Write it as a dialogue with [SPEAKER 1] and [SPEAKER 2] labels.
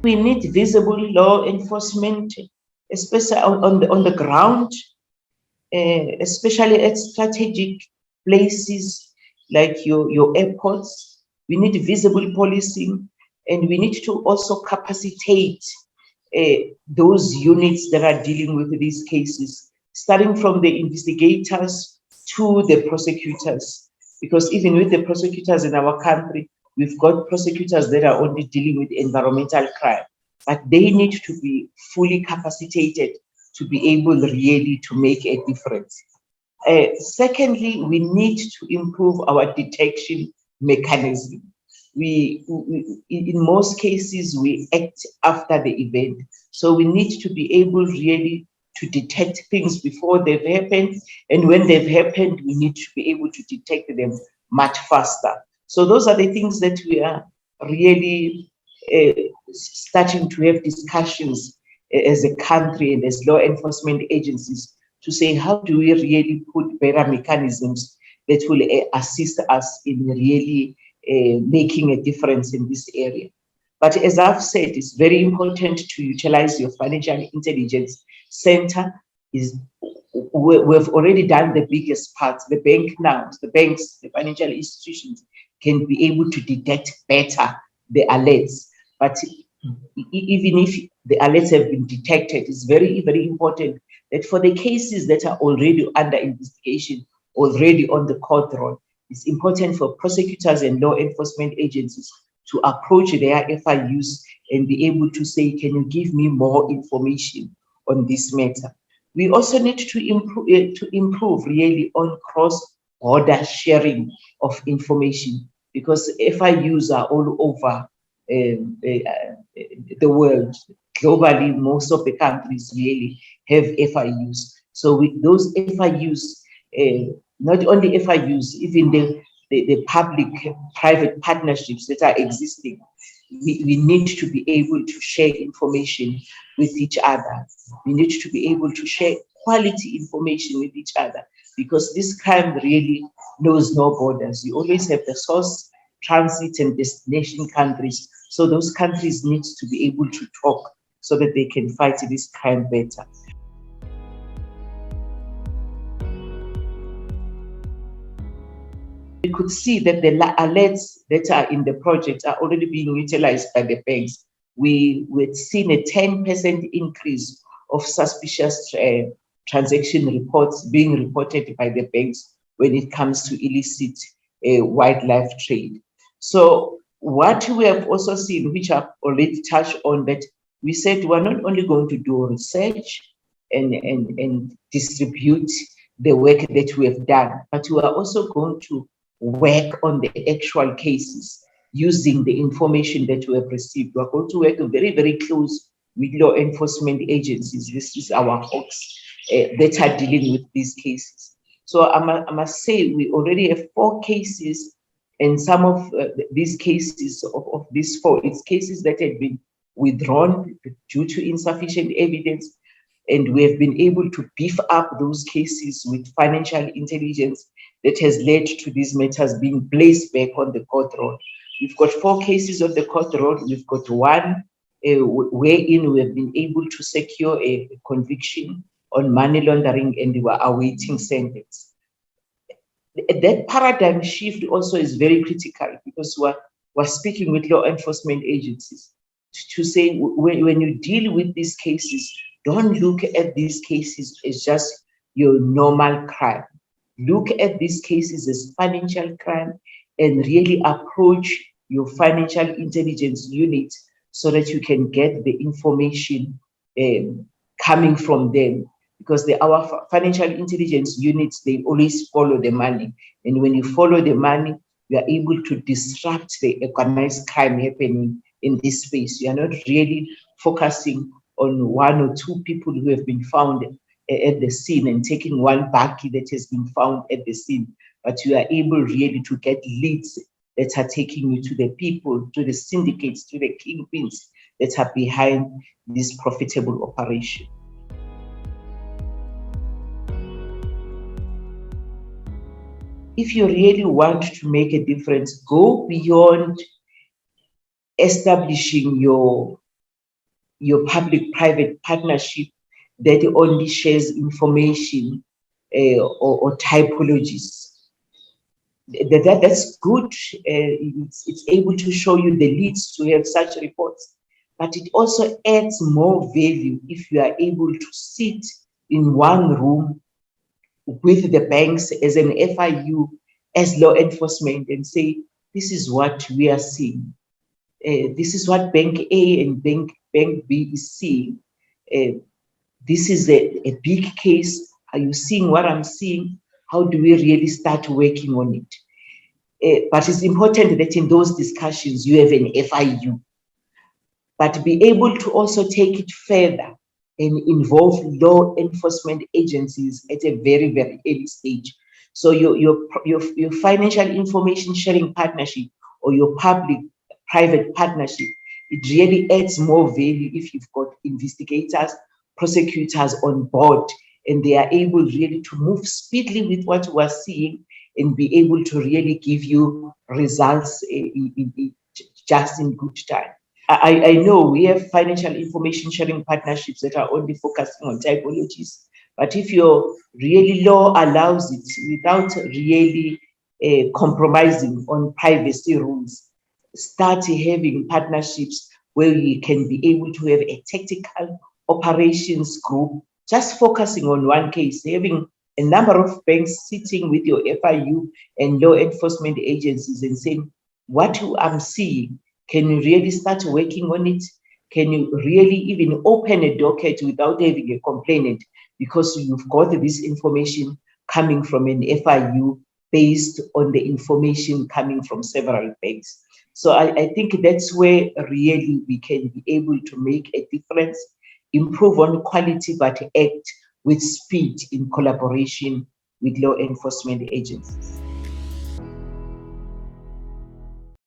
[SPEAKER 1] We need visible law enforcement, especially on the ground, especially at strategic places like your airports. We need visible policing, and we need to also capacitate those units that are dealing with these cases, starting from the investigators to the prosecutors. Because even with the prosecutors in our country, we've got prosecutors that are only dealing with environmental crime, but they need to be fully capacitated to be able really to make a difference. Secondly, we need to improve our detection mechanism. In most cases, we act after the event. So we need to be able really to detect things before they've happened. And when they've happened, we need to be able to detect them much faster. So those are the things that we are really starting to have discussions as a country and as law enforcement agencies to say, how do we really put better mechanisms that will assist us in really making a difference in this area. But as I've said, it's very important to utilize your financial intelligence center. We've already done the biggest part. The banks, the financial institutions can be able to detect better the alerts. But even if the alerts have been detected, it's very, very important that for the cases that are already under investigation, already on the court roll, it's important for prosecutors and law enforcement agencies to approach their FIUs and be able to say, can you give me more information on this matter? We also need to improve really on cross-border sharing of information, because FIUs are all over the world. Globally, most of the countries really have FIUs. So with those FIUs, not only FIUs, even the public-private partnerships that are existing, we need to be able to share information with each other. We need to be able to share quality information with each other, because this crime really knows no borders. You always have the source, transit, and destination countries. So those countries need to be able to talk so that they can fight this crime better. We could see that the alerts that are in the project are already being utilized by the banks. We've seen a 10% increase of suspicious transaction reports being reported by the banks when it comes to illicit wildlife trade. So what we have also seen, which I've already touched on, that we said we're not only going to do research and distribute the work that we have done, but we are also going to work on the actual cases using the information that we have received. We're going to work very, very close with law enforcement agencies. This is our hawks that are dealing with these cases. So I must say, we already have 4 cases, and some of these cases, of these 4, it's cases that had been withdrawn due to insufficient evidence, and we have been able to beef up those cases with financial intelligence that has led to these matters being placed back on the court roll. We've got 4 cases on the court roll. We've got 1 wherein we have been able to secure a conviction on money laundering, and we are awaiting sentence. That paradigm shift also is very critical, because we're speaking with law enforcement agencies to say, when you deal with these cases, don't look at these cases as just your normal crime. Look at these cases as financial crime, and really approach your financial intelligence unit so that you can get the information coming from them. Because our financial intelligence units, they always follow the money. And when you follow the money, you are able to disrupt the organized crime happening in this space. You are not really focusing on 1 or 2 people who have been found at the scene and taking 1 baggie that has been found at the scene, but you are able really to get leads that are taking you to the people, to the syndicates, to the kingpins that are behind this profitable operation. If you really want to make a difference, go beyond establishing your your public-private partnership that only shares information or typologies. That's good. It's able to show you the leads to have such reports, but it also adds more value if you are able to sit in one room with the banks as an FIU, as law enforcement, and say, this is what we are seeing. This is what Bank A and Bank B is seeing. This is a big case. Are you seeing what I'm seeing? How do we really start working on it? But it's important that in those discussions, you have an FIU, but be able to also take it further and involve law enforcement agencies at a very, very early stage. So your financial information sharing partnership or your public-private partnership, it really adds more value if you've got investigators, prosecutors on board, and they are able really to move speedily with what we're seeing and be able to really give you results just in good time. I know we have financial information sharing partnerships that are only focusing on typologies, but if your really law allows it without really compromising on privacy rules, start having partnerships where you can be able to have a tactical operations group just focusing on one case, having a number of banks sitting with your FIU and law enforcement agencies and saying, what I'm seeing, can you really start working on it? Can you really even open a docket without having a complainant because you've got this information coming from an FIU based on the information coming from several banks? So I think that's where really we can be able to make a difference, improve on quality, but act with speed in collaboration with law enforcement agencies.